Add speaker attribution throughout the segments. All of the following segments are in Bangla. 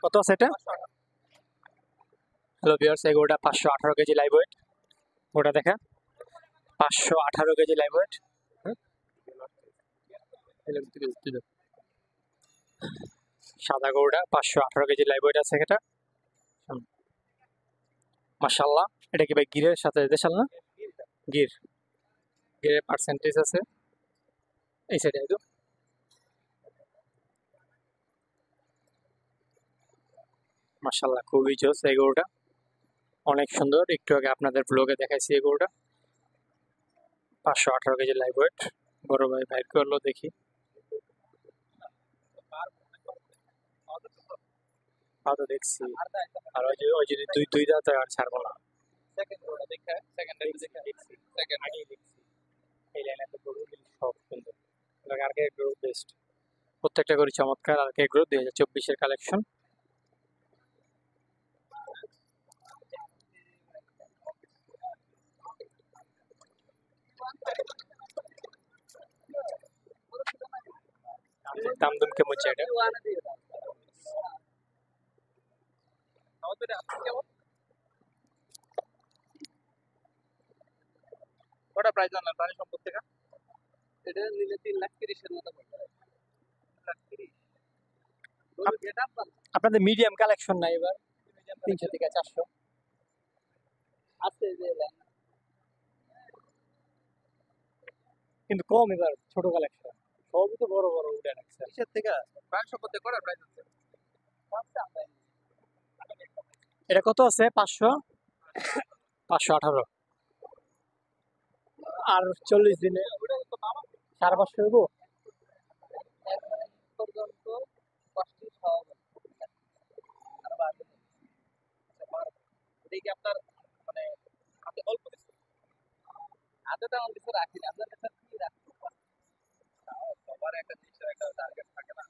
Speaker 1: কত আছে এটা? হ্যালো ভিউয়ার্স, এই গরুটা 518 কেজি লাইভ ওয়েট। ওটা দেখা 518 কেজি লাইভ ওয়েট। সাদা গরুটা 518 কেজি লাইভ ওয়েট আছে এটা। মাশাআল্লাহ, এটা কি ভাই গিরের সাথে দেশাল না? গির, গিরের পার্সেন্টেজ আছে এই সাইডে। একদম মাশাআল্লাহ, খুবই জোস এই গরুটা, অনেক সুন্দর। একটু আগে আপনাদের ব্লগে দেখাইছি এই গরুটা। 518 কেজি লাইভ ওয়েট। বড় ভাই বাইর করলো, দেখি। তো দেখছি, আর ওই যে দুই দুই দাঁত আর ছাড়বো না। এই লাইনে তো গরু সব সুন্দর, আর কে গরু বেস্ট, প্রত্যেকটা গরু চমৎকার। আর কে গরু 2024-এর কালেকশন। দাম দুম কেমন চাই এটা?
Speaker 2: কটা প্রাইস জানলেন প্রাণী সম্পদ থেকে? এটা নিলে 3,30,000-এর মতো পড়বে। 3,30,000
Speaker 1: আপনাদের মিডিয়াম কালেকশন নাই এবার? 300 থেকে 400
Speaker 2: আছে যে
Speaker 1: কিন্তু কম এবার, ছোট কালেকশন সবই তো বড় বড় উঠে রাখছে।
Speaker 2: কিসের থেকে প্রাণী সম্পদ থেকে কটা প্রাইস আছে?
Speaker 1: এটা কত আছে? 500, 518। আর 40 দিনে 550 হইব।
Speaker 2: পর্যন্ত কস্টিং হবে। আর বাকি দেখি আপনার মানে আপনি অল্প কিছু হাতে তেমন কিছু রাখি না, আপনার কাছে কি রাখতে পারেন? সবার একটা জিনিসের একটা টার্গেট থাকে না।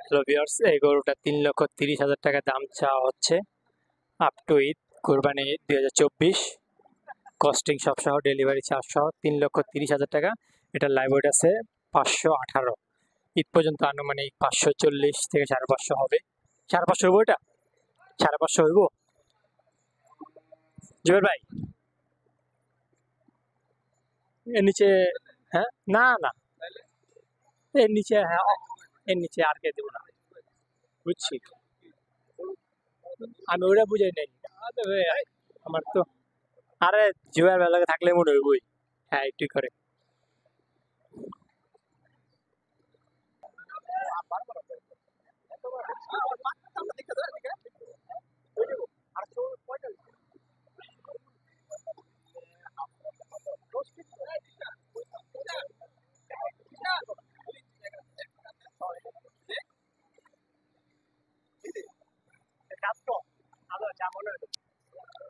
Speaker 1: হ্যালো ভিউয়ার্স, এই গরুটা 3,30,000 টাকা দাম চাওয়া হচ্ছে। আপ টু ঈদ, কোরবানি 2024, কস্টিং সব সহ, ডেলিভারি চার্জ সহ 3,30,000 টাকা। এটা লাইভ ওয়েট আছে 518। ঈদ পর্যন্ত আনুমানিক 540 থেকে 550 হবে। 550 হইব এটা? 550 হইব জুবের ভাই? এর নিচে? হ্যাঁ, না না, এর নিচে, হ্যাঁ এর নিচে আর কে দেবো না, বুঝছি। আমি ওটা বুঝাই নাই। আমার তো, আরে জুয়ার বেলাকে থাকলে মনে হইবই। হ্যাঁ, একটু করে।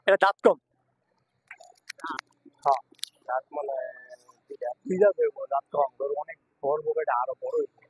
Speaker 1: এটা দাঁত কম। হ্যাঁ, দাঁত মানে দুইটা দেবো, দাঁত কম, ধরো অনেক বড় বড়, এটা আরো বড় হইবে।